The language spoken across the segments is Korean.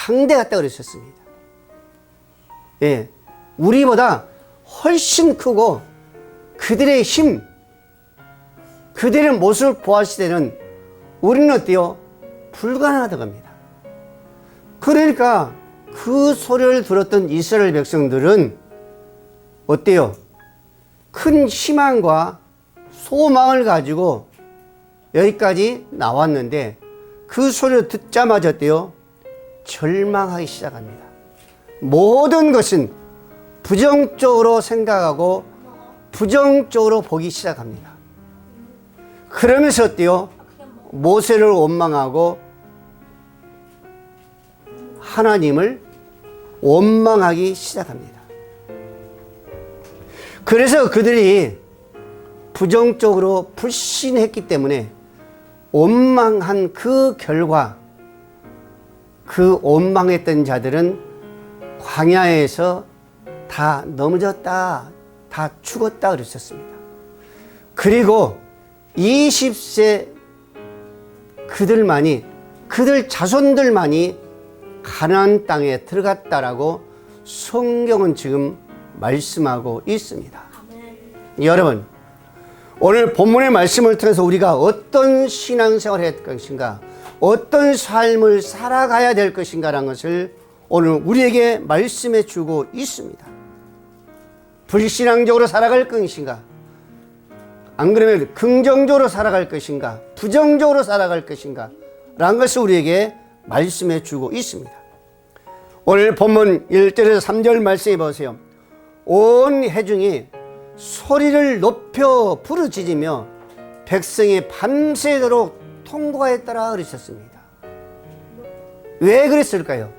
상대 같다 그랬었습니다. 예, 우리보다 훨씬 크고 그들의 힘, 그들의 모습을 보았을 때는 우리는 어때요? 불가능하다고 합니다. 그러니까 그 소리를 들었던 이스라엘 백성들은 어때요? 큰 희망과 소망을 가지고 여기까지 나왔는데 그 소리를 듣자마자 어때요? 절망하기 시작합니다. 모든 것은 부정적으로 생각하고 부정적으로 보기 시작합니다. 그러면서 어때요? 모세를 원망하고 하나님을 원망하기 시작합니다. 그래서 그들이 부정적으로 불신했기 때문에 원망한 그 결과 그 원망했던 자들은 광야에서 다 넘어졌다, 다 죽었다 그랬었습니다. 그리고 20세 그들 자손들만이 가나안 땅에 들어갔다라고 성경은 지금 말씀하고 있습니다. 여러분, 오늘 본문의 말씀을 통해서 우리가 어떤 신앙생활을 해야 될 것인가, 어떤 삶을 살아가야 될 것인가라는 것을 오늘 우리에게 말씀해 주고 있습니다. 불신앙적으로 살아갈 것인가, 안 그러면 긍정적으로 살아갈 것인가, 부정적으로 살아갈 것인가 라는 것을 우리에게 말씀해 주고 있습니다. 오늘 본문 1절에서 3절 말씀해 보세요. 온 회중이 소리를 높여 부르짖으며 백성이 밤새도록 통곡하였더라 그러셨습니다. 왜 그랬을까요?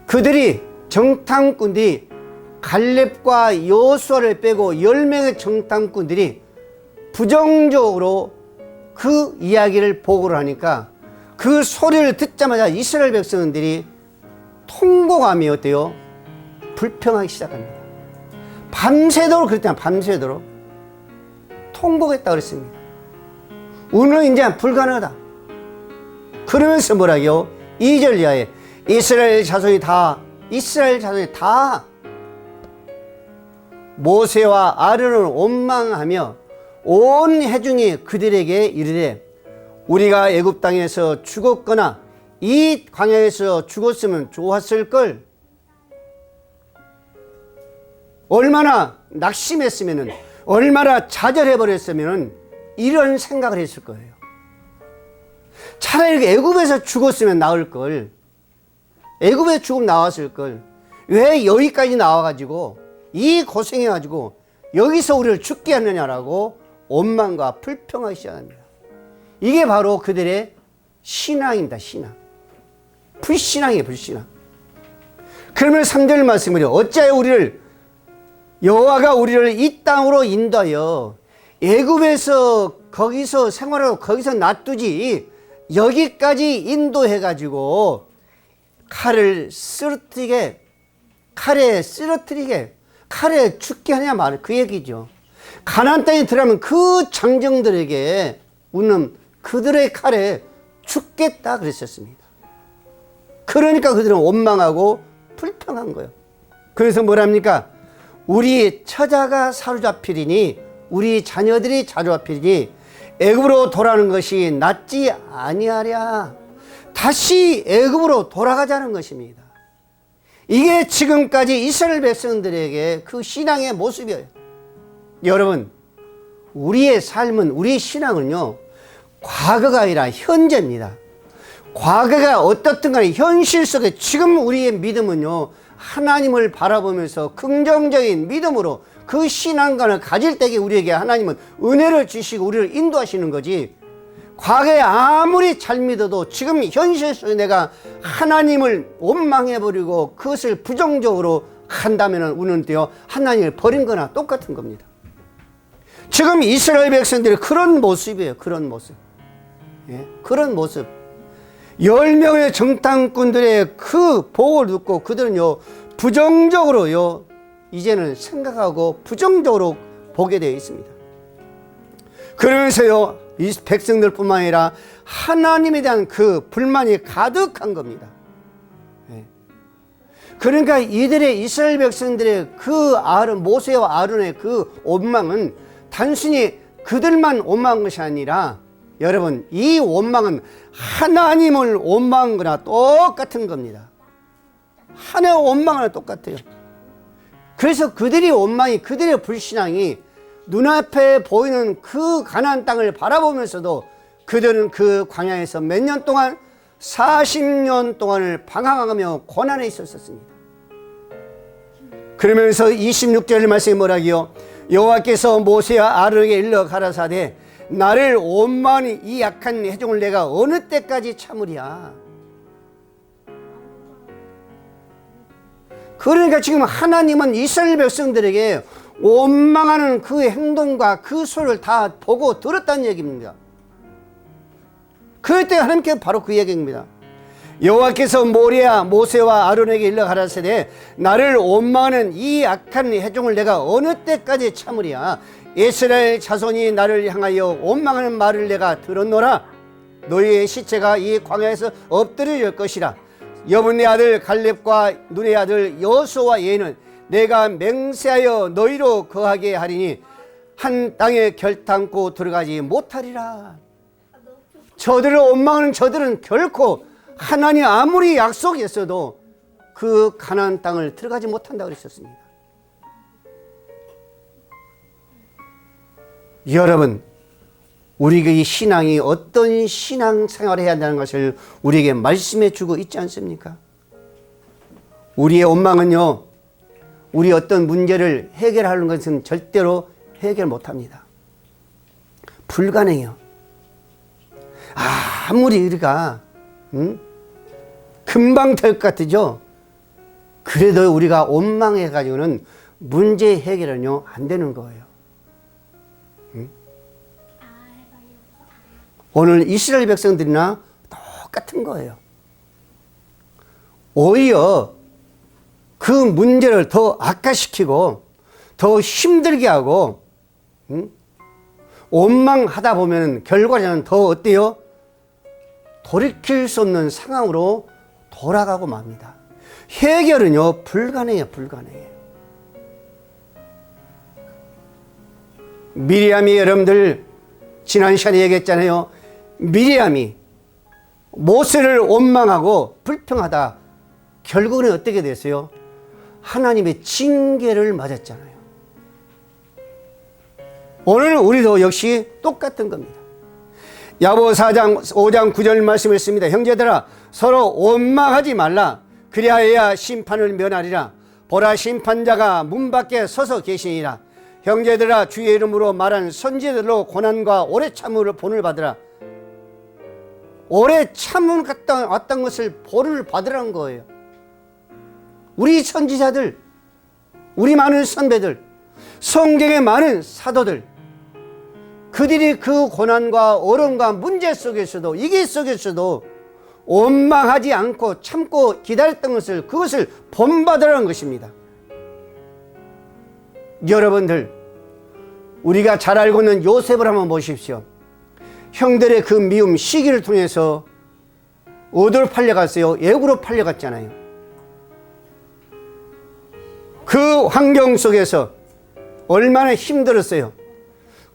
그들이 정탐꾼들이 갈렙과 여호수아를 빼고 10명의 정탐꾼들이 부정적으로 그 이야기를 보고를 하니까 그 소리를 듣자마자 이스라엘 백성들이 통곡하며 어때요? 불평하기 시작합니다. 밤새도록 그랬잖아요. 밤새도록 통곡했다 그랬습니다. 우리는 이제 불가능하다. 그러면서 뭐라고요? 2절 이하에 이스라엘 자손이 다 모세와 아론을 원망하며 온 회중이 그들에게 이르되 우리가 애굽 땅에서 죽었거나 이 광야에서 죽었으면 좋았을 걸. 얼마나 낙심했으면은, 얼마나 좌절해버렸으면은 이런 생각을 했을 거예요. 차라리 애굽에서 죽었으면 나을 걸. 애굽에서 죽으면 나왔을 걸. 왜 여기까지 나와가지고 이 고생해가지고 여기서 우리를 죽게 하느냐라고 원망과 불평하기 시작합니다. 이게 바로 그들의 신앙입니다. 신앙. 불신앙이에요. 불신앙. 그러면 3절 말씀을요. 어찌하여 여호와가 우리를 이 땅으로 인도하여 애굽에서 거기서 생활하고 거기서 놔두지 여기까지 인도해가지고 칼에 쓰러뜨리게 칼에 죽게 하냐 말 그 얘기죠. 가나안 땅에 들어가면 그 장정들에게 우리는 그들의 칼에 죽겠다 그랬었습니다. 그러니까 그들은 원망하고 불평한 거예요. 그래서 뭐랍니까? 우리 처자가 사로잡히리니 우리 자녀들이 사로잡히리니 애굽으로 돌아가는 것이 낫지 아니하랴. 다시 애굽으로 돌아가자는 것입니다. 이게 지금까지 이스라엘 백성들에게 그 신앙의 모습이에요. 여러분, 우리의 삶은, 우리의 신앙은요, 과거가 아니라 현재입니다. 과거가 어떻든 간에 현실 속에 지금 우리의 믿음은요, 하나님을 바라보면서 긍정적인 믿음으로 그 신앙관을 가질 때에 우리에게 하나님은 은혜를 주시고 우리를 인도하시는 거지, 과거에 아무리 잘 믿어도 지금 현실 속에 내가 하나님을 원망해버리고 그것을 부정적으로 한다면 우리는 하나님을 버린 거나 똑같은 겁니다. 지금 이스라엘 백성들이 그런 모습이에요. 그런 모습. 예? 그런 모습. 10명의 정탐꾼들의 그 보고를 듣고 그들은요, 부정적으로요, 이제는 생각하고 부정적으로 보게 되어 있습니다. 그러면서요, 이 백성들뿐만 아니라 하나님에 대한 그 불만이 가득한 겁니다. 그러니까 이들의 이스라엘 백성들의 그 모세와 아론의 그 원망은 단순히 그들만 원망한 것이 아니라 여러분, 이 원망은 하나님을 원망한 거나 똑같은 겁니다. 하나님의 원망은 똑같아요. 그래서 그들의 원망이, 그들의 불신앙이 눈앞에 보이는 그 가나안 땅을 바라보면서도 그들은 그 광야에서 몇 년 동안 40년 동안을 방황하며 고난에 있었습니다. 그러면서 26절 말씀이 뭐라기요? 여호와께서 모세와 아론에게 일러 가라사대 나를 원망하는 이 약한 회중을 내가 어느 때까지 참으랴. 그러니까 지금 하나님은 이스라엘 백성들에게 원망하는 그 행동과 그 소리를 다 보고 들었다는 얘기입니다. 그럴 때 하나님께서 바로 그 얘기입니다. 여호와께서 모세와 아론에게 일러 가라사대 나를 원망하는 이 악한 회중을 내가 어느 때까지 참으랴. 이스라엘 자손이 나를 향하여 원망하는 말을 내가 들었노라. 너희의 시체가 이 광야에서 엎드려질 것이라. 여분의 아들 갈렙과 눈의 아들 여호수아와 예는 내가 맹세하여 너희로 거하게 하리니 한 땅에 결탄코 들어가지 못하리라. 저들을 원망하는 저들은 결코 하나님 아무리 약속했어도 그 가나안 땅을 들어가지 못한다고 그랬었습니다. 여러분, 우리가 이 신앙이 어떤 신앙생활을 해야 한다는 것을 우리에게 말씀해 주고 있지 않습니까? 우리의 원망은요, 우리 어떤 문제를 해결하는 것은 절대로 해결 못합니다. 불가능해요. 아무리 우리가 금방 될 것 같죠? 그래도 우리가 원망해가지고는 문제 해결은요 안 되는 거예요. 오늘 이스라엘 백성들이나 똑같은 거예요. 오히려 그 문제를 더 악화시키고 더 힘들게 하고 원망하다 보면 결과는 더 어때요? 돌이킬 수 없는 상황으로 돌아가고 맙니다. 해결은요 불가능해요. 불가능해요. 미리암이 여러분들 지난 시간에 얘기했잖아요. 미리암이 모세를 원망하고 불평하다 결국은 어떻게 됐어요? 하나님의 징계를 맞았잖아요. 오늘 우리도 역시 똑같은 겁니다. 야고보 4장 5장 9절 말씀을 했습니다. 형제들아 서로 원망하지 말라. 그리하여야 심판을 면하리라. 보라 심판자가 문 밖에 서서 계시니라. 형제들아 주의 이름으로 말한 선지자들로 고난과 오래 참음을 본을 받으라. 오래 참음 왔던 것을 본을 받으라는 거예요. 우리 선지자들, 우리 많은 선배들, 성경의 많은 사도들, 그들이 그 고난과 어려움과 문제 속에서도 위기 속에서도 원망하지 않고 참고 기다렸던 것을 그것을 본받으라는 것입니다. 여러분들 우리가 잘 알고 있는 요셉을 한번 보십시오. 형들의 그 미움 시기를 통해서 어디로 팔려갔어요? 애굽으로 팔려갔잖아요. 그 환경 속에서 얼마나 힘들었어요.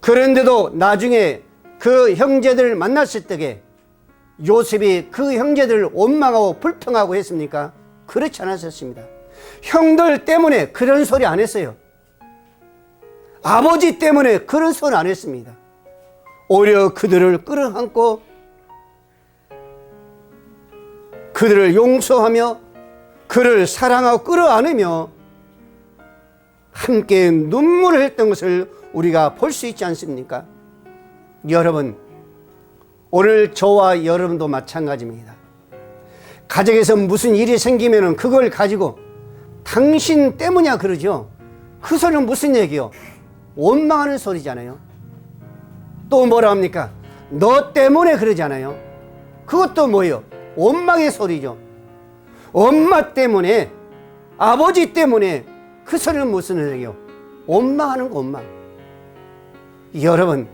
그런데도 나중에 그 형제들을 만났을 때에 요셉이 그 형제들을 원망하고 불평하고 했습니까? 그렇지 않았었습니다. 형들 때문에 그런 소리 안 했어요. 아버지 때문에 그런 소리 안 했습니다. 오히려 그들을 끌어안고 그들을 용서하며 그를 사랑하고 끌어안으며 함께 눈물을 했던 것을 우리가 볼 수 있지 않습니까? 여러분, 오늘 저와 여러분도 마찬가지입니다. 가정에서 무슨 일이 생기면 그걸 가지고 당신 때문이야 그러죠. 그 소리는 무슨 얘기요? 원망하는 소리잖아요. 또 뭐라 합니까? 너 때문에 그러잖아요. 그것도 뭐예요? 원망의 소리죠. 엄마 때문에, 아버지 때문에 그 소리는 무슨 얘기요? 원망하는 거, 원망. 여러분,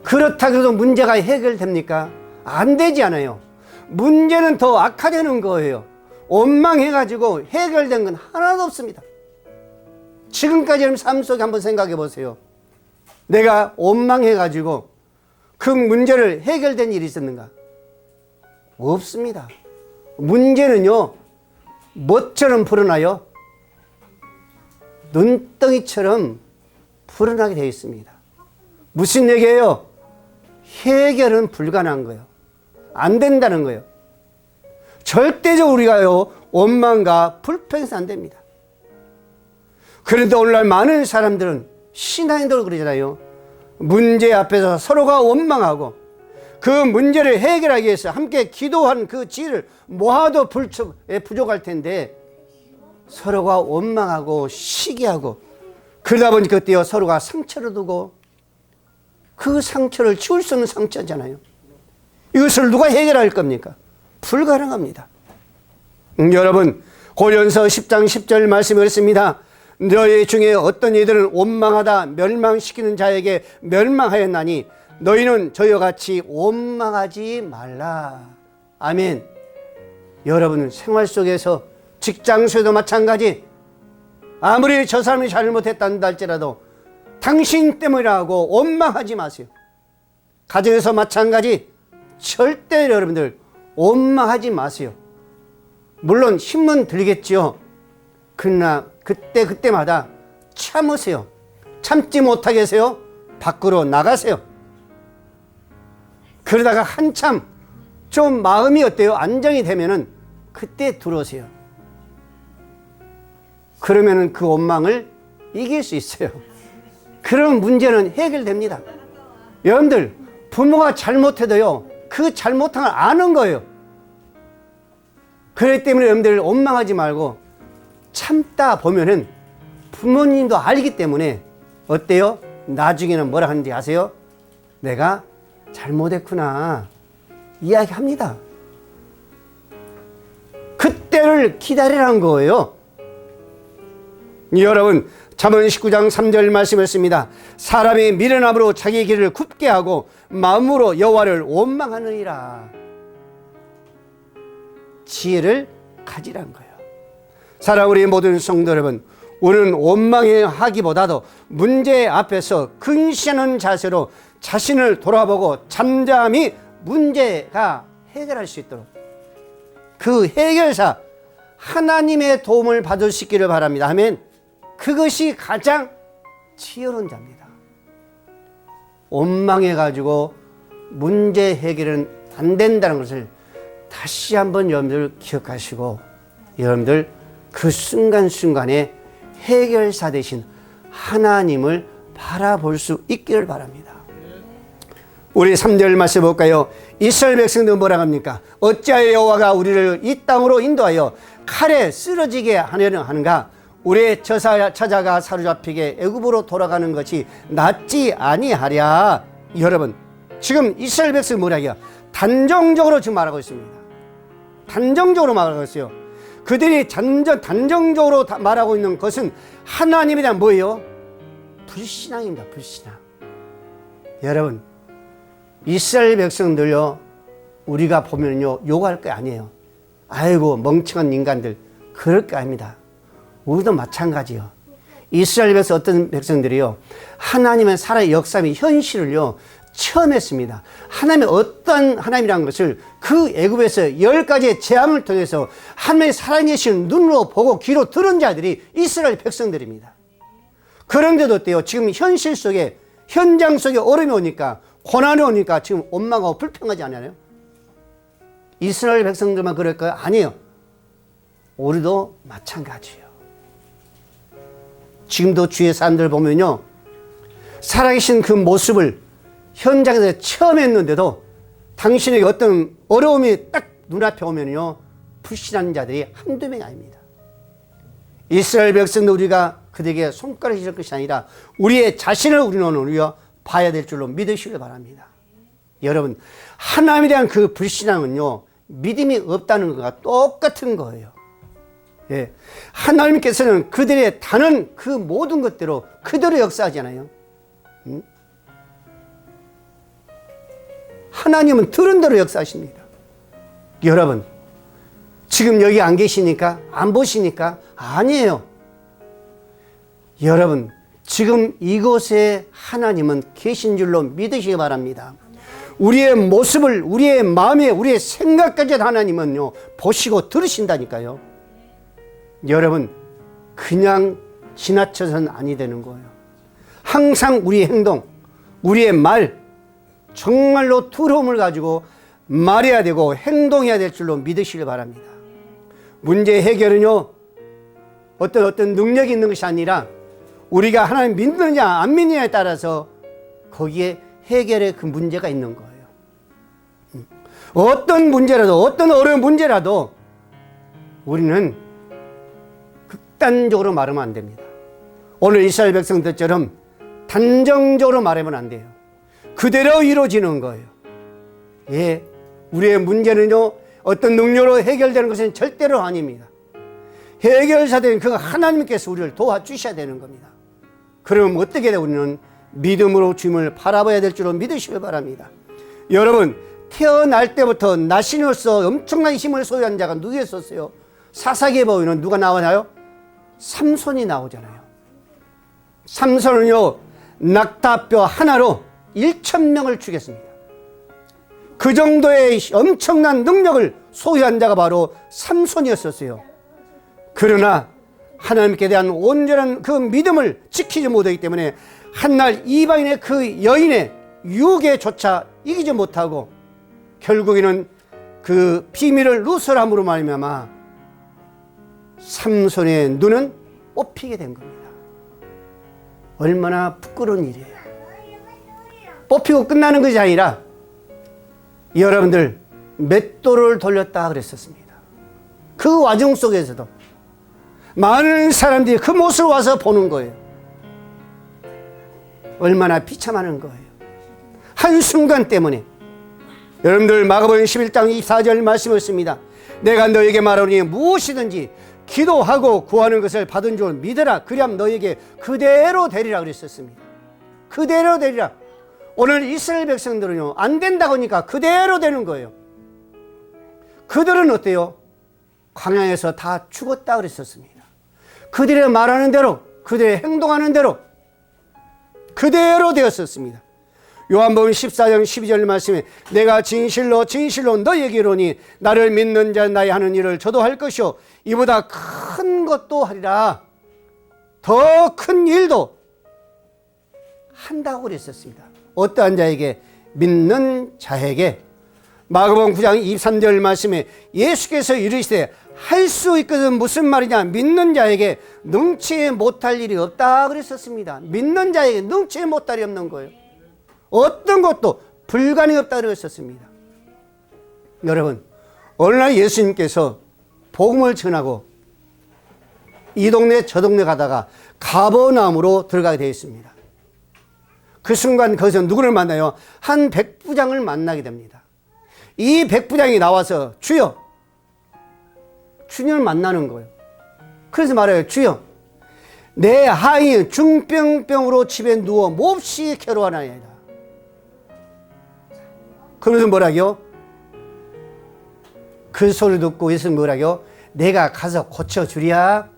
그렇다고 해서 문제가 해결됩니까? 안 되지 않아요. 문제는 더 악화되는 거예요. 원망해가지고 해결된 건 하나도 없습니다. 지금까지 여러분 삶 속에 한번 생각해 보세요. 내가 원망해가지고 그 문제를 해결된 일이 있었는가? 없습니다. 문제는요, 뭐처럼 불어나요? 눈덩이처럼 불어나게 되어 있습니다. 무슨 얘기예요? 해결은 불가능한 거예요. 안 된다는 거예요. 절대적으로 우리가요, 원망과 불평해서 안 됩니다. 그런데 오늘날 많은 사람들은 신앙인들 그러잖아요. 문제 앞에서 서로가 원망하고 그 문제를 해결하기 위해서 함께 기도한 그 지혜를 모아도 부족할 텐데 서로가 원망하고 시기하고 그러다 보니까 그때요 서로가 상처를 두고 그 상처를 지울 수 없는 상처잖아요. 이것을 누가 해결할 겁니까? 불가능합니다. 여러분 고린도서 10장 10절 말씀이 그렇습니다. 너희 중에 어떤 이들은 원망하다 멸망시키는 자에게 멸망하였나니 너희는 저희와 같이 원망하지 말라. 아멘. 여러분 생활 속에서 직장 속에도 마찬가지, 아무리 저 사람이 잘못했다는 할지라도 당신 때문이라고 원망하지 마세요. 가정에서 마찬가지, 절대 여러분들 원망하지 마세요. 물론 힘은 들겠지요. 그러나 그때마다 참으세요. 참지 못하겠어요? 밖으로 나가세요. 그러다가 한참 좀 마음이 어때요? 안정이 되면은 그때 들어오세요. 그러면은 그 원망을 이길 수 있어요. 그런 문제는 해결됩니다. 여러분들 부모가 잘못해도요 그 잘못한 걸 아는 거예요. 그렇기 때문에 여러분들 원망하지 말고 참다 보면은 부모님도 알기 때문에 어때요? 나중에는 뭐라 하는지 아세요? 내가 잘못했구나 이야기합니다. 그때를 기다리라는 거예요. 여러분 잠언 19장 3절 말씀했습니다. 사람이 미련함으로 자기 길을 굽게 하고 마음으로 여호와를 원망하느니라. 지혜를 가지라는 거예요. 사랑하는 우리 모든 성도 여러분, 우리는 원망하기보다도 문제 앞에서 근신하는 자세로 자신을 돌아보고 잠잠히 문제가 해결할 수 있도록 그 해결사 하나님의 도움을 받을 수 있기를 바랍니다. 아멘. 그것이 가장 지혜로운 자입니다. 원망해가지고 문제 해결은 안 된다는 것을 다시 한번 여러분들 기억하시고 여러분들 그 순간순간에 해결사 되신 하나님을 바라볼 수 있기를 바랍니다. 우리 3절 말씀 볼까요? 이스라엘 백성들은 뭐라 합니까? 어찌하여 여호와가 우리를 이 땅으로 인도하여 칼에 쓰러지게 하는가? 우리의 처자가 사로잡히게 애굽으로 돌아가는 것이 낫지 아니하랴. 여러분 지금 이스라엘 백성이 뭐라고요? 단정적으로 지금 말하고 있습니다. 단정적으로 말하고 있어요. 그들이 단정적으로 말하고 있는 것은 하나님에 대한 뭐예요? 불신앙입니다. 불신앙. 여러분 이스라엘 백성들요 우리가 보면요 욕할 게 아니에요. 아이고 멍청한 인간들 그럴 게 아닙니다. 우리도 마찬가지요. 이스라엘 백성 어떤 백성들이요 하나님의 살아의 역사의 현실을요 처음 했습니다. 하나님의 어떤 하나님이라는 것을 그 애굽에서 10가지의 재앙을 통해서 하나님의 살아계신 눈으로 보고 귀로 들은 자들이 이스라엘 백성들입니다. 그런데도 어때요? 지금 현실 속에 현장 속에 어려움이 오니까 고난이 오니까 지금 원망하고 불평하지 않아요? 이스라엘 백성들만 그럴까요? 아니에요. 우리도 마찬가지예요. 지금도 주위의 사람들 보면요 살아계신 그 모습을 현장에서 처음 했는데도 당신에게 어떤 어려움이 딱 눈앞에 오면요 불신하는 자들이 한두 명이 아닙니다. 이스라엘 백성도 우리가 그들에게 손가락을 질 것이 아니라 우리의 자신을 우리는 우리가 봐야 될 줄로 믿으시길 바랍니다. 여러분 하나님에 대한 그 불신앙은요 믿음이 없다는 것과 똑같은 거예요. 예. 하나님께서는 그들의 다른 그 모든 것대로 그대로 역사하잖아요. 하나님은 들은 대로 역사하십니다. 여러분, 지금 여기 안 계시니까? 안 보시니까? 아니에요. 여러분, 지금 이곳에 하나님은 계신 줄로 믿으시기 바랍니다. 우리의 모습을, 우리의 마음에, 우리의 생각까지 하나님은요, 보시고 들으신다니까요. 여러분, 그냥 지나쳐서는 아니 되는 거예요. 항상 우리의 행동, 우리의 말, 정말로 두려움을 가지고 말해야 되고 행동해야 될 줄로 믿으시길 바랍니다. 문제 해결은요, 어떤 능력이 있는 것이 아니라 우리가 하나님 믿느냐 안 믿느냐에 따라서 거기에 해결의 그 문제가 있는 거예요. 어떤 문제라도, 어떤 어려운 문제라도 우리는 극단적으로 말하면 안 됩니다. 오늘 이스라엘 백성들처럼 단정적으로 말하면 안 돼요. 그대로 이루어지는 거예요. 예, 우리의 문제는요, 어떤 능력으로 해결되는 것은 절대로 아닙니다. 해결사된 그 하나님께서 우리를 도와주셔야 되는 겁니다. 그러면 어떻게 돼? 우리는 믿음으로 주님을 바라봐야 될 줄로 믿으시길 바랍니다. 여러분, 태어날 때부터 나신으로서 엄청난 힘을 소유한 자가 누구였었어요? 사사기에 보면 누가 나오나요? 삼손이 나오잖아요. 삼손은요, 낙타뼈 하나로 1,000명을 죽였습니다. 그 정도의 엄청난 능력을 소유한 자가 바로 삼손이었었어요. 그러나 하나님께 대한 온전한 그 믿음을 지키지 못하기 때문에 한날 이방인의 그 여인의 유혹에조차 이기지 못하고 결국에는 그 비밀을 누설함으로 말미암아 삼손의 눈은 뽑히게 된 겁니다. 얼마나 부끄러운 일이에요. 뽑히고 끝나는 것이 아니라 여러분들 맷돌을 돌렸다 그랬었습니다. 그 와중 속에서도 많은 사람들이 그 모습을 와서 보는 거예요. 얼마나 비참한 거예요. 한순간 때문에. 여러분들 마가복음 11장 24절 말씀을 씁니다. 내가 너에게 말하노니 무엇이든지 기도하고 구하는 것을 받은 줄 믿으라. 그리하면 너에게 그대로 되리라 그랬었습니다. 그대로 되리라. 오늘 이스라엘 백성들은요, 안 된다고 하니까 그대로 되는 거예요. 그들은 어때요? 광야에서 다 죽었다 그랬었습니다. 그들의 말하는 대로, 그들의 행동하는 대로 그대로 되었었습니다. 요한복음 14장 12절 말씀에 내가 진실로 진실로 너에게 이르노니 나를 믿는 자 나의 하는 일을 저도 할 것이요 이보다 큰 것도 하리라. 더 큰 일도 한다고 그랬었습니다. 어떠한 자에게? 믿는 자에게. 마가복음 9장 23절 말씀에 예수께서 이르시되 할 수 있거든. 무슨 말이냐? 믿는 자에게 능치 못할 일이 없다 그랬었습니다. 믿는 자에게 능치 못할 일이 없는 거예요. 어떤 것도 불가능이 없다 그랬었습니다. 여러분, 어느 날 예수님께서 복음을 전하고 이 동네 저 동네 가다가 가버나움으로 들어가게 되어 있습니다. 그 순간 거기서 누구를 만나요? 한 백부장을 만나게 됩니다. 이 백부장이 나와서 주여, 주님을 만나는 거예요. 그래서 말해요. 주여, 내 아이 중병병으로 집에 누워 몹시 괴로워하나이다. 그러면서 뭐라고요? 그 소리를 듣고 예수는 뭐라고요? 내가 가서 고쳐주랴.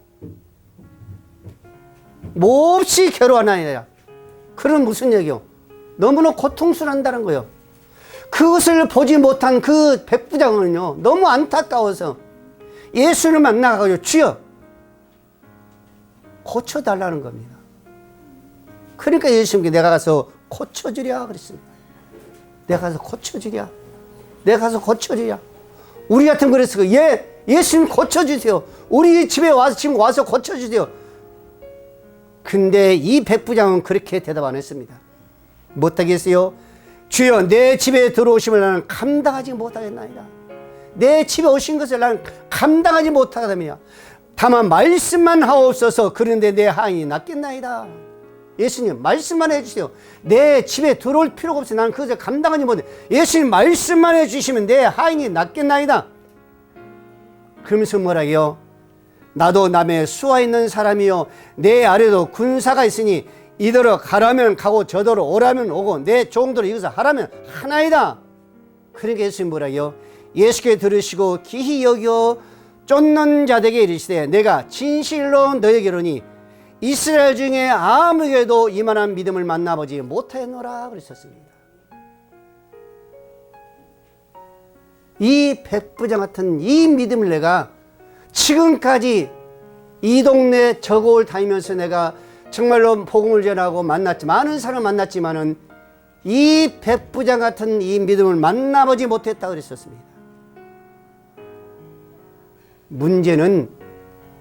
몹시 괴로워하나이다. 그런 무슨 얘기요? 너무나 고통스러운다는 거예요. 그것을 보지 못한 그 백부장은요, 너무 안타까워서 예수를 만나가지고 주여, 고쳐달라는 겁니다. 그러니까 예수님께 내가 가서 고쳐주랴 그랬습니다. 내가 가서 고쳐주랴. 내가 가서 고쳐주랴. 우리 같은 그랬을 거예요. 예수님 고쳐주세요. 우리 집에 와서 지금 와서 고쳐주세요. 근데 이 백부장은 그렇게 대답 안 했습니다. 못하겠어요? 주여, 내 집에 들어오심을 나는 감당하지 못하겠나이다. 내 집에 오신 것을 나는 감당하지 못하겠다며 다만 말씀만 하옵소서. 그런데 내 하인이 낫겠나이다. 예수님 말씀만 해주세요. 내 집에 들어올 필요가 없어요. 나는 그것을 감당하지 못해. 예수님 말씀만 해주시면 내 하인이 낫겠나이다. 그러면서 뭐라고요? 나도 남의 수하 있는 사람이요 내 아래도 군사가 있으니 이더러 가라면 가고 저더러 오라면 오고 내 종들을 이것을 하라면 하나이다. 그러니까 예수님 뭐라요? 예수께 들으시고 기히 여겨 쫓는 자들에게 이르시되 내가 진실로 너에게 이르노니 이스라엘 중에 아무에게도 이만한 믿음을 만나보지 못하였노라 그랬었습니다. 이 백부장 같은 이 믿음을 내가 지금까지 이 동네 저 곳을 다니면서 내가 정말로 복음을 전하고 만났지, 많은 사람을 만났지만은 이 백부장 같은 이 믿음을 만나보지 못했다 그랬었습니다. 문제는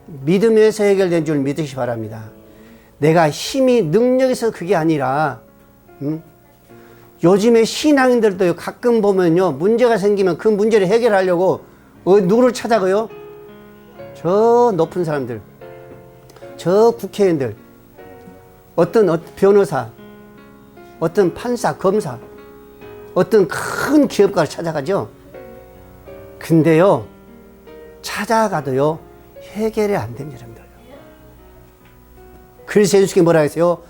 믿음에서 해결된 줄 믿으시기 바랍니다. 내가 힘이 능력에서 그게 아니라 요즘에 신앙인들도 가끔 보면요, 문제가 생기면 그 문제를 해결하려고 누구를 찾아가요? 저 높은 사람들, 저 국회의원들, 어떤 변호사, 어떤 판사, 검사, 어떤 큰 기업가를 찾아가죠. 근데요, 찾아가도요, 해결이 안 됩니다, 여러분들. 그래서 예수님께 뭐라 했어요?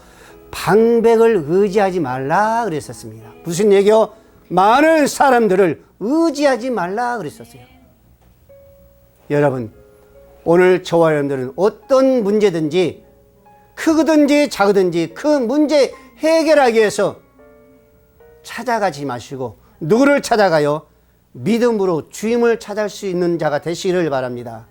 방백을 의지하지 말라 그랬었습니다. 무슨 얘기요? 많은 사람들을 의지하지 말라 그랬었어요. 여러분, 오늘 저와 여러분들은 어떤 문제든지 크든지 작든지 그 문제 해결하기 위해서 찾아가지 마시고 누구를 찾아가요? 믿음으로 주임을 찾을 수 있는 자가 되시기를 바랍니다.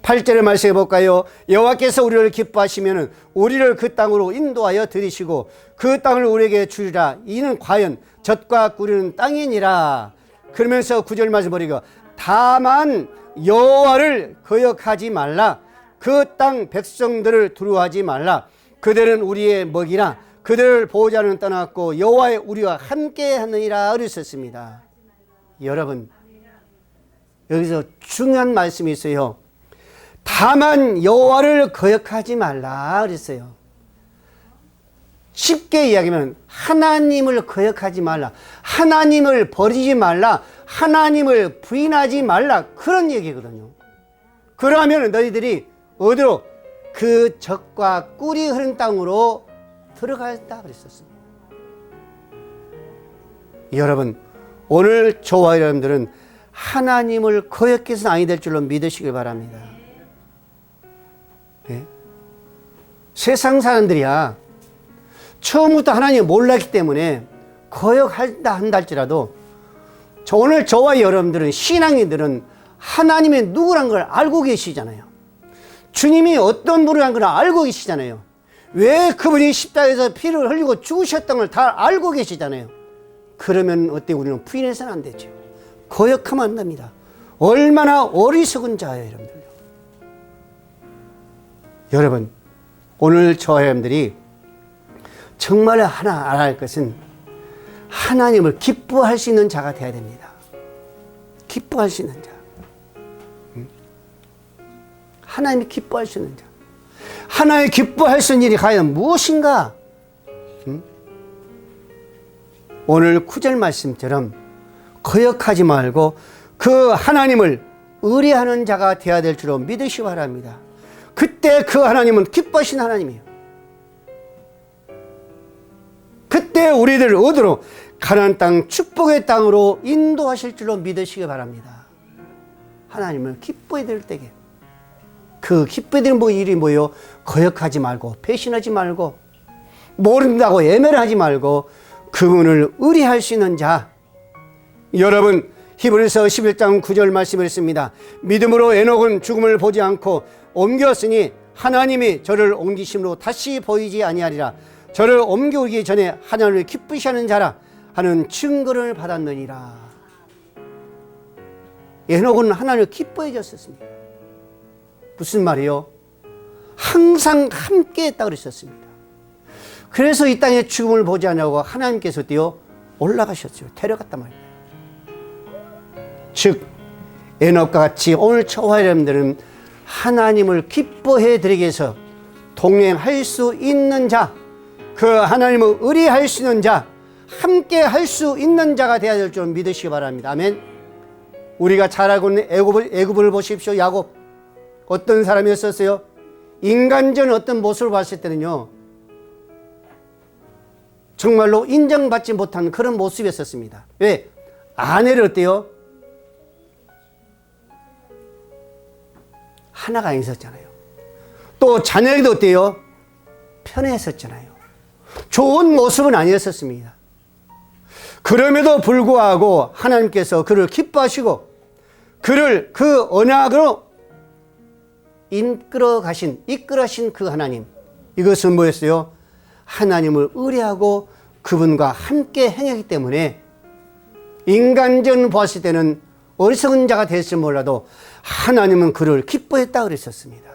8절의 말씀 해볼까요? 여호와께서 우리를 기뻐하시면 우리를 그 땅으로 인도하여 들이시고 그 땅을 우리에게 주리라. 이는 과연 젖과 꿀이는 땅이니라. 그러면서 9절 말씀 버리고 다만 여호와를 거역하지 말라. 그 땅 백성들을 두려워하지 말라. 그들은 우리의 먹이라. 그들을 보호자는 떠났고 여호와의 우리와 함께 하느니라 그랬었습니다. 여러분, 여기서 중요한 말씀이 있어요. 다만 여호와를 거역하지 말라 그랬어요. 쉽게 이야기하면 하나님을 거역하지 말라, 하나님을 버리지 말라, 하나님을 부인하지 말라, 그런 얘기거든요. 그러면 너희들이 어디로? 그 젖과 꿀이 흐른 땅으로 들어갔다 그랬었습니다. 여러분, 오늘 저와 여러분들은 하나님을 거역해서는 아니 될 줄로 믿으시길 바랍니다. 네? 세상 사람들이야 처음부터 하나님을 몰랐기 때문에 거역한다 할지라도 오늘 저와 여러분들은, 신앙인들은 하나님의 누구란 걸 알고 계시잖아요. 주님이 어떤 분이란 걸 알고 계시잖아요. 왜 그분이 십자가에서 피를 흘리고 죽으셨던 걸 다 알고 계시잖아요. 그러면 어때? 우리는 부인해서는 안 되죠. 거역하면 안 됩니다. 얼마나 어리석은 자예요, 여러분들. 여러분, 오늘 저와 여러분들이 정말 하나 알아야 할 것은 하나님을 기뻐할 수 있는 자가 되어야 됩니다. 기뻐할 수 있는 자. 하나님이 기뻐할 수 있는 자. 하나님이 기뻐할 수 있는 일이 과연 무엇인가? 오늘 9절 말씀처럼 거역하지 말고 그 하나님을 의뢰하는 자가 되어야 될 줄로 믿으시기 바랍니다. 그때 그 하나님은 기뻐하신 하나님이에요. 그때 우리들을 어디로? 가나안 땅, 축복의 땅으로 인도하실 줄로 믿으시기 바랍니다. 하나님을 기뻐해야 될 때에 그 기뻐해야 되는 일이 뭐예요? 거역하지 말고, 배신하지 말고, 모른다고 애매하지 말고 그분을 의뢰할 수 있는 자. 여러분, 히브리서 11장 9절 말씀을 했습니다. 믿음으로 에녹은 죽음을 보지 않고 옮겼으니 하나님이 저를 옮기심으로 다시 보이지 아니하리라. 저를 옮겨오기 전에 하나님을 기쁘시하는 자라 하는 증거를 받았느니라. 에녹은 하나님을 기뻐해 줬었습니다. 무슨 말이요? 항상 함께 했다고 그랬었습니다. 그래서 이 땅에 죽음을 보지 않냐고 하나님께서 뛰어 올라가셨죠. 데려갔단 말이에요. 즉 에녹과 같이 오늘 저와 여러분들은 하나님을 기뻐해 드리기 위해서 동행할 수 있는 자, 그 하나님을 의뢰할 수 있는 자, 함께 할 수 있는 자가 되어야 될 줄 믿으시기 바랍니다. 아멘. 우리가 잘 알고 있는 애굽을 보십시오. 야곱 어떤 사람이었었어요? 인간적인 어떤 모습을 봤을 때는요, 정말로 인정받지 못한 그런 모습이었었습니다. 왜? 아내를 어때요? 하나가 있었잖아요. 또 자녀에게도 어때요? 편애했었잖아요. 좋은 모습은 아니었었습니다. 그럼에도 불구하고 하나님께서 그를 기뻐하시고 그를 그 언약으로 이끌어가신 그 하나님, 이것은 뭐였어요? 하나님을 의뢰하고 그분과 함께 행했기 때문에 인간적으로 보았을 때는 어리석은 자가 됐을지 몰라도 하나님은 그를 기뻐했다 그랬었습니다.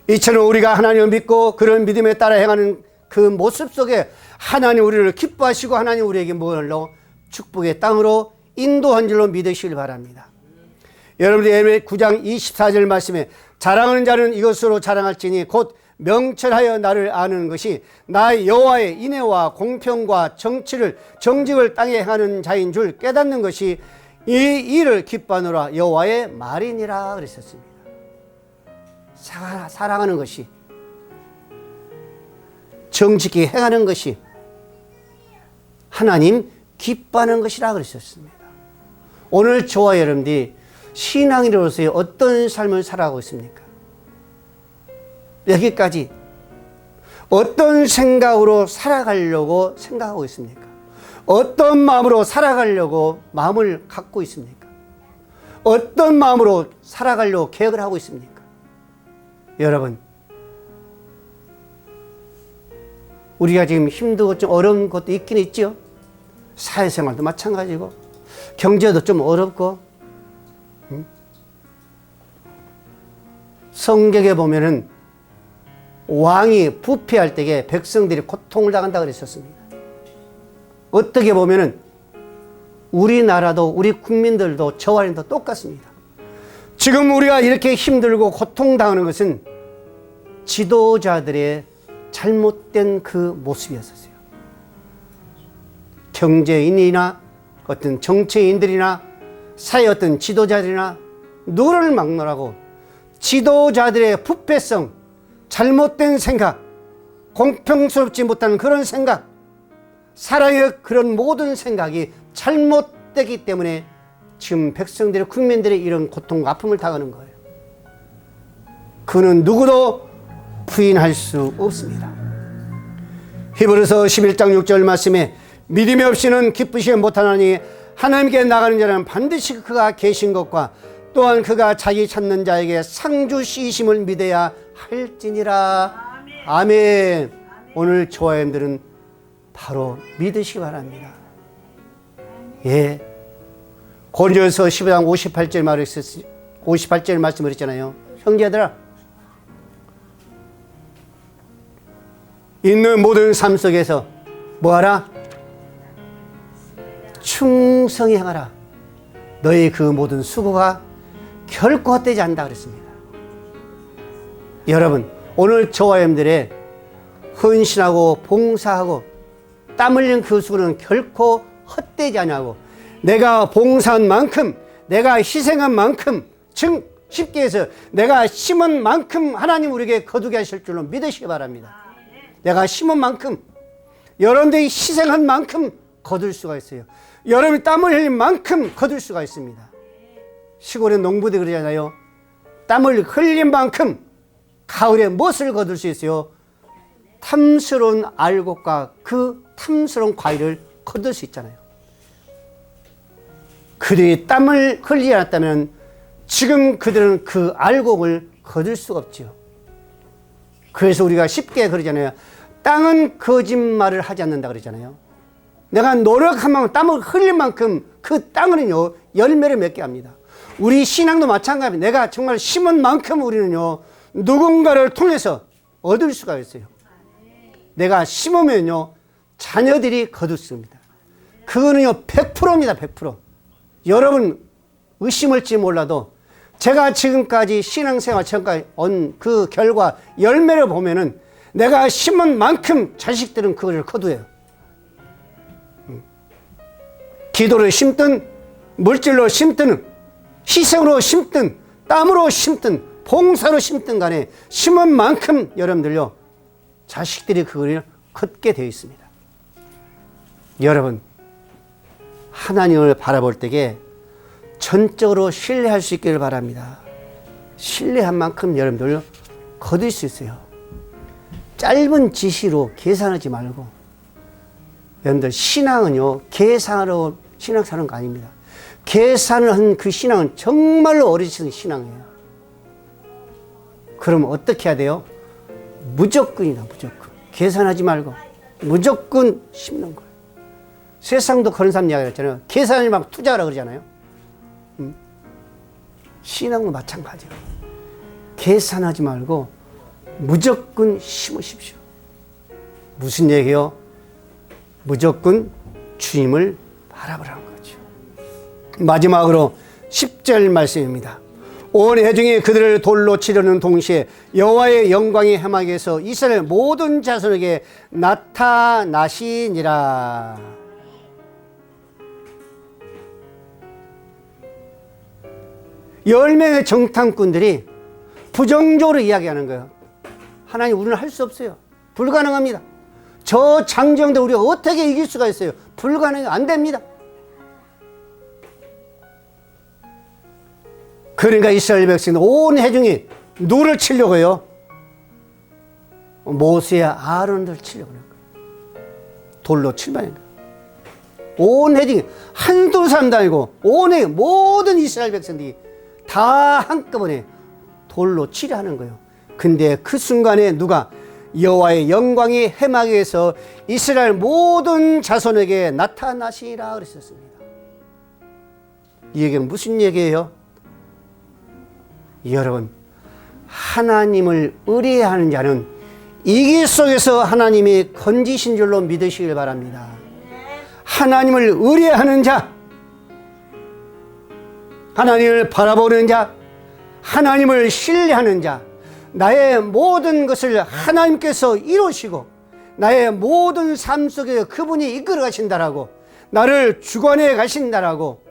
이처럼 우리가 하나님을 믿고 그런 믿음에 따라 행하는 그 모습 속에 하나님 우리를 기뻐하시고 하나님 우리에게 뭘로 축복의 땅으로 인도한 줄로 믿으시길 바랍니다. 여러분들 예레미야 9장 24절 말씀에 자랑하는 자는 이것으로 자랑할지니 곧 명철하여 나를 아는 것이 나 여호와의 인애와 공평과 정직을 땅에 행하는 자인 줄 깨닫는 것이 이 일을 기뻐하노라 여호와의 말이니라 그랬었습니다. 사랑하는 것이, 정직히 행하는 것이 하나님 기뻐하는 것이라 그랬었습니다. 오늘 저와 여러분들이 신앙인으로서의 어떤 삶을 살아가고 있습니까? 여기까지 어떤 생각으로 살아가려고 생각하고 있습니까? 어떤 마음으로 살아가려고 마음을 갖고 있습니까? 어떤 마음으로 살아가려고 계획을 하고 있습니까? 여러분, 우리가 지금 힘들고 좀 어려운 것도 있긴 있죠. 사회생활도 마찬가지고 경제도 좀 어렵고, 성경에 보면은 왕이 부패할 때에 백성들이 고통을 당한다 그랬었습니다. 어떻게 보면은 우리나라도 우리 국민들도 저와도 똑같습니다. 지금 우리가 이렇게 힘들고 고통당하는 것은 지도자들의 잘못된 그 모습이었어요. 경제인이나 어떤 정치인들이나 사회 어떤 지도자들이나 누구를 막론하고 지도자들의 부패성, 잘못된 생각, 공평스럽지 못한 그런 생각, 사랑의 그런 모든 생각이 잘못되기 때문에 지금 백성들의 국민들이 이런 고통과 아픔을 당하는 거예요. 그는 누구도 부인할 수 없습니다. 히브리서 11장 6절 말씀에 믿음이 없이는 기쁘시지 못하나니 하나님께 나가는 자는 반드시 그가 계신 것과 또한 그가 자기 찾는 자에게 상주시심을 믿어야 할지니라. 아멘. 오늘 저와 여러분들은 바로 믿으시기 바랍니다. 예. 고린도서 15장 58절 말씀을 했잖아요. 형제들아, 있는 모든 삶 속에서 뭐하라? 충성히 행하라. 너희 그 모든 수고가 결코 헛되지 않는다 그랬습니다. 여러분, 오늘 저와 여러분들의 헌신하고 봉사하고 땀 흘린 그 수고는 결코 헛되지 않냐고, 내가 봉사한 만큼, 내가 희생한 만큼, 즉 쉽게 해서 내가 심은 만큼 하나님 우리에게 거두게 하실 줄로 믿으시기 바랍니다. 내가 심은 만큼, 여러분들이 희생한 만큼 거둘 수가 있어요. 여러분이 땀을 흘린 만큼 거둘 수가 있습니다. 시골의 농부들이 그러잖아요. 땀을 흘린 만큼 가을에 무엇을 거둘 수 있어요? 탐스러운 알곡과 그 탐스러운 과일을 거둘 수 있잖아요. 그들이 땀을 흘리지 않았다면 지금 그들은 그 알곡을 거둘 수가 없죠. 그래서 우리가 쉽게 그러잖아요. 땅은 거짓말을 하지 않는다 그러잖아요. 내가 노력한 만큼 땀을 흘린 만큼 그 땅은요 열매를 맺게 합니다. 우리 신앙도 마찬가지입니다. 내가 정말 심은 만큼 우리는요 누군가를 통해서 얻을 수가 있어요. 내가 심으면요 자녀들이 거두습니다. 그거는요 100%입니다. 100%. 여러분 의심할지 몰라도 제가 지금까지 신앙생활 전까지 온 그 결과 열매를 보면은 내가 심은 만큼 자식들은 그걸 거두어요. 기도를 심든 물질로 심든 희생으로 심든 땀으로 심든 봉사로 심든 간에 심은 만큼 여러분들요 자식들이 그걸 걷게 되어 있습니다. 여러분, 하나님을 바라볼 때에 전적으로 신뢰할 수 있기를 바랍니다. 신뢰한 만큼 여러분들 거둘 수 있어요. 짧은 지시로 계산하지 말고. 여러분들 신앙은요, 계산으로 신앙 사는 거 아닙니다. 계산을 한 그 신앙은 정말로 어리석은 신앙이에요. 그럼 어떻게 해야 돼요? 무조건이다, 무조건. 계산하지 말고 무조건 심는 거예요. 세상도 그런 사람 이야기 했잖아요. 계산하지 말고 투자하라 그러잖아요. 신앙도 마찬가지예요. 계산하지 말고 무조건 심으십시오. 무슨 얘기요? 무조건 주님을 바라보라는 거죠. 마지막으로 10절 말씀입니다. 온 회중이 그들을 돌로 치려는 동시에 여호와의 영광이 해막에서 이스라엘 모든 자손에게 나타나시니라. 열명의 정탐꾼들이 부정적으로 이야기하는 거예요. 하나님, 우리는 할 수 없어요. 불가능합니다. 저 장정들 우리가 어떻게 이길 수가 있어요? 불가능해요. 안 됩니다. 그러니까 이스라엘 백성들 온 회중이 누구를 치려고요? 모세와 아론을 치려고 하는 거예요. 돌로 칠만인 거예요. 온 회중이 한두 사람도 아니고 온 회 모든 이스라엘 백성들이 다 한꺼번에 돌로 치려 하는 거예요. 근데 그 순간에 누가 여호와의 영광이 해막에서 이스라엘 모든 자손에게 나타나시라 그랬었습니다. 이 얘기는 무슨 얘기예요? 여러분, 하나님을 의뢰하는 자는 이기 속에서 하나님이 건지신 줄로 믿으시길 바랍니다. 하나님을 의뢰하는 자, 하나님을 바라보는 자, 하나님을 신뢰하는 자, 나의 모든 것을 하나님께서 이루시고 나의 모든 삶 속에 그분이 이끌어 가신다라고, 나를 주관해 가신다라고,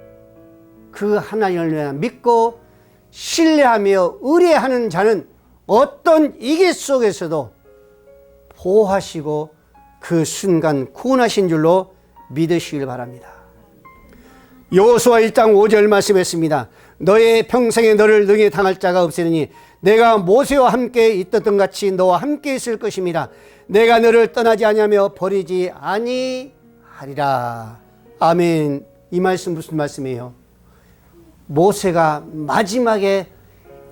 그 하나님을 믿고 신뢰하며 의뢰하는 자는 어떤 위기 속에서도 보호하시고 그 순간 구원하신 줄로 믿으시길 바랍니다. 여호수아 1장 5절 말씀했습니다. 너의 평생에 너를 능히 당할 자가 없으니 내가 모세와 함께 있었던 같이 너와 함께 있을 것입니다. 내가 너를 떠나지 아니하며 버리지 아니하리라. 아멘. 이 말씀 무슨 말씀이에요? 모세가 마지막에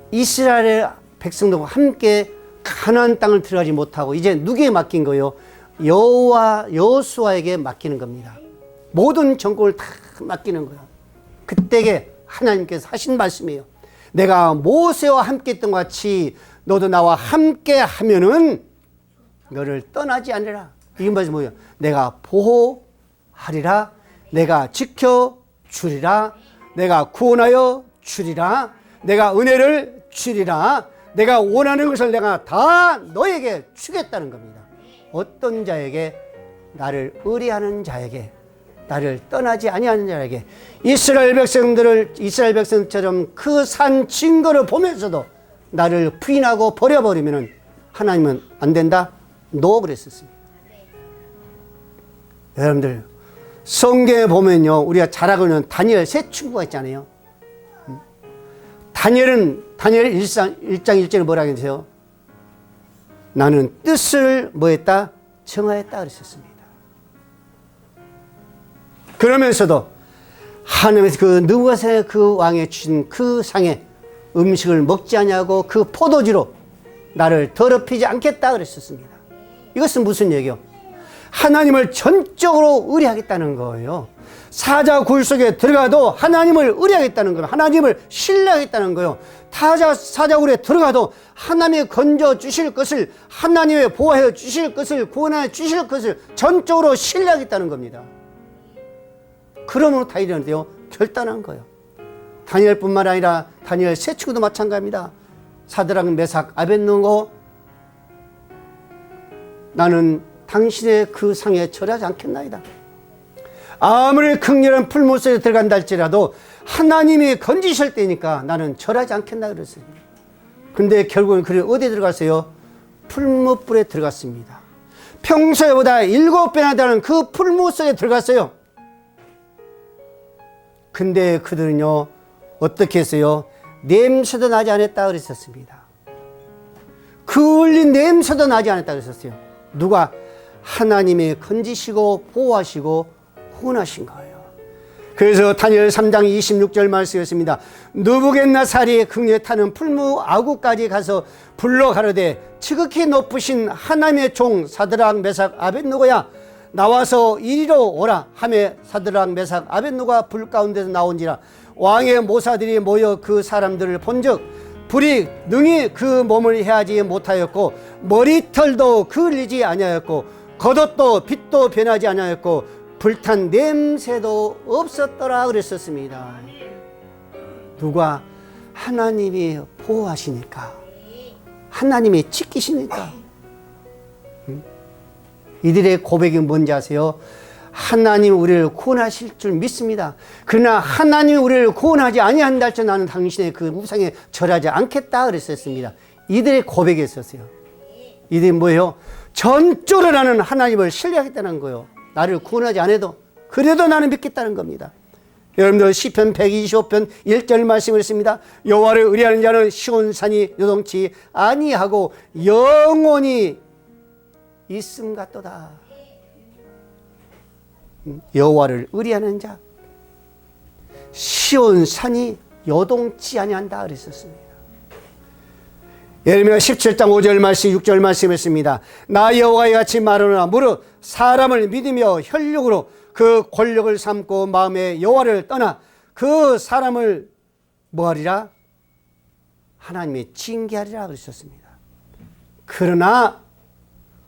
이스라엘 백성들과 함께 가나안 땅을 들어가지 못하고 이제 누구에게 맡긴 거예요? 여호수아에게 맡기는 겁니다. 모든 정권을 다 맡기는 거예요. 그때에 하나님께서 하신 말씀이에요. 내가 모세와 함께 했던 것 같이 너도 나와 함께 하면은 너를 떠나지 않으라. 이 말이 뭐예요? 내가 보호하리라. 내가 지켜주리라. 내가 구원하여 주리라. 내가 은혜를 주리라. 내가 원하는 것을 내가 다 너에게 주겠다는 겁니다. 어떤 자에게? 나를 의뢰하는 자에게, 나를 떠나지 아니하는 자에게. 이스라엘 백성들처럼 그 산 증거를 보면서도 나를 부인하고 버려버리면 하나님은 안 된다? 노 그랬었습니다. 여러분들, 성경에 보면요, 우리가 잘 알고 있는 다니엘 세 친구가 있잖아요. 다니엘 1장 1절에 뭐라고 했어요? 나는 뜻을 뭐 했다? 정하였다 그랬었습니다. 그러면서도 하나님께서 그 느부갓네살 그 왕에 주신 그 상에 음식을 먹지 않냐고 그 포도주로 나를 더럽히지 않겠다 그랬었습니다. 이것은 무슨 얘기요? 하나님을 전적으로 의뢰하겠다는 거예요. 사자 굴 속에 들어가도 하나님을 의뢰하겠다는 거예요. 하나님을 신뢰하겠다는 거예요. 사자 굴에 들어가도 하나님이 건져 주실 것을, 하나님이 보호해 주실 것을, 구원해 주실 것을 전적으로 신뢰하겠다는 겁니다. 그러므로 다니엘은요, 결단한 거예요. 다니엘뿐만 아니라 다니엘 세 친구도 마찬가지입니다. 사드락, 메삭, 아벳느고, 나는 당신의 그 상에 절하지 않겠나이다. 아무리 극렬한 풀무 속에 들어간다 할지라도 하나님이 건지실 때니까 나는 절하지 않겠나 그랬어요. 근데 결국은 그를 어디에 들어갔어요? 풀무불에 들어갔습니다. 평소에보다 7배나 되는 그 풀무 속에 들어갔어요. 근데 그들은요 어떻게 했어요? 냄새도 나지 않았다 그랬었습니다. 그을린 냄새도 나지 않았다 그랬었어요. 누가? 하나님이 건지시고 보호하시고 구원하신 거예요. 그래서 다니엘 3장 26절 말씀이었습니다. 느부갓네살이 극류에 타는 풀무아구까지 가서 불러 가로되 지극히 높으신 하나님의 종 사드락 메삭 아벳느고야 나와서 이리로 오라 하매 사드락 메삭 아벳느고가 불 가운데서 나온지라 왕의 모사들이 모여 그 사람들을 본즉 불이 능히 그 몸을 해하지 못하였고 머리털도 그을리지 아니하였고 겉옷도 빛도 변하지 아니하였고 불탄 냄새도 없었더라 그랬었습니다. 누가? 하나님이 보호하시니까, 하나님이 지키시니까. 이들의 고백이 뭔지 아세요? 하나님 우리를 구원하실 줄 믿습니다. 그러나 하나님 우리를 구원하지 아니한다 할지 나는 당신의 그 우상에 절하지 않겠다 그랬었습니다. 이들의 고백이었어요. 이들이 뭐예요? 전적으로 나는 하나님을 신뢰하겠다는 거예요. 나를 구원하지 않아도 그래도 나는 믿겠다는 겁니다. 여러분들 시편 125편 1절 말씀을 했습니다. 여호와를 의뢰하는 자는 시온산이 요동치 아니하고 영원히 있음 같도다. 여호와를 의뢰하는 자 시온산이 요동치 아니한다 그랬었습니다. 예레미야 17장 5절 말씀 6절 말씀했습니다. 나 여호와의 같이 말하노라 무릇 사람을 믿으며 혈육으로 그 권력을 삼고 마음에 여호와를 떠나 그 사람을 뭐하리라? 하나님의 징계하리라 그랬었습니다. 그러나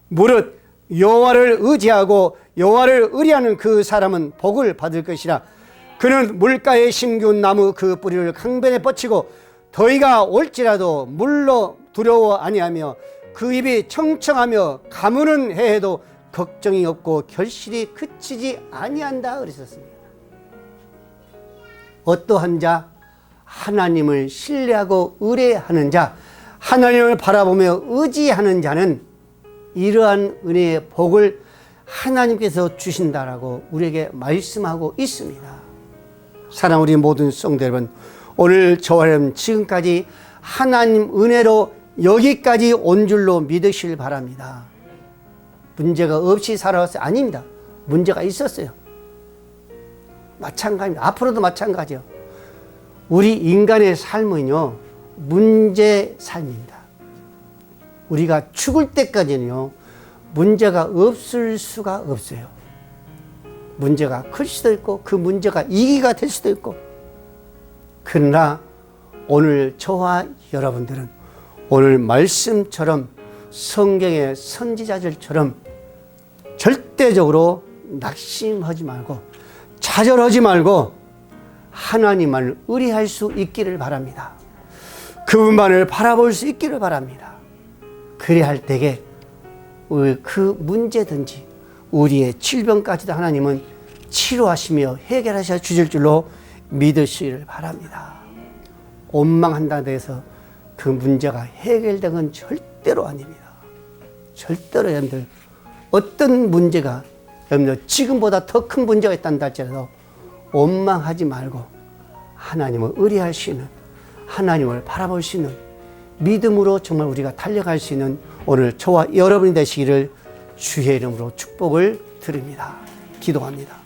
무릇 여호와를 의지하고 여호와를 의뢰하는 그 사람은 복을 받을 것이라. 그는 물가에 심기운 나무 그 뿌리를 강변에 뻗치고 더위가 올지라도 물로 두려워 아니하며 그 입이 청청하며 가무는 해에도 걱정이 없고 결실이 그치지 아니한다 그랬었습니다. 어떠한 자? 하나님을 신뢰하고 의뢰하는 자, 하나님을 바라보며 의지하는 자는 이러한 은혜의 복을 하나님께서 주신다라고 우리에게 말씀하고 있습니다. 사랑 우리 모든 성도 여러분, 오늘 저와 여러분 지금까지 하나님 은혜로 여기까지 온 줄로 믿으시길 바랍니다. 문제가 없이 살아왔어요? 아닙니다. 문제가 있었어요. 마찬가지입니다. 앞으로도 마찬가지요. 우리 인간의 삶은요 문제 삶입니다. 우리가 죽을 때까지는요 문제가 없을 수가 없어요. 문제가 클 수도 있고 그 문제가 이기가 될 수도 있고. 그러나 오늘 저와 여러분들은 오늘 말씀처럼 성경의 선지자들처럼 절대적으로 낙심하지 말고 좌절하지 말고 하나님만을 의뢰할 수 있기를 바랍니다. 그분만을 바라볼 수 있기를 바랍니다. 그래야 할 때에 그 문제든지 우리의 질병까지도 하나님은 치료하시며 해결하셔 주실 줄로 믿으시기를 바랍니다. 원망한다고 해서 그 문제가 해결된 건 절대로 아닙니다. 절대로 여러분들 어떤 문제가 여러분들 지금보다 더 큰 문제가 있단다 할지라도 원망하지 말고 하나님을 의뢰할 수 있는, 하나님을 바라볼 수 있는 믿음으로 정말 우리가 달려갈 수 있는 오늘 저와 여러분이 되시기를 주의 이름으로 축복을 드립니다. 기도합니다.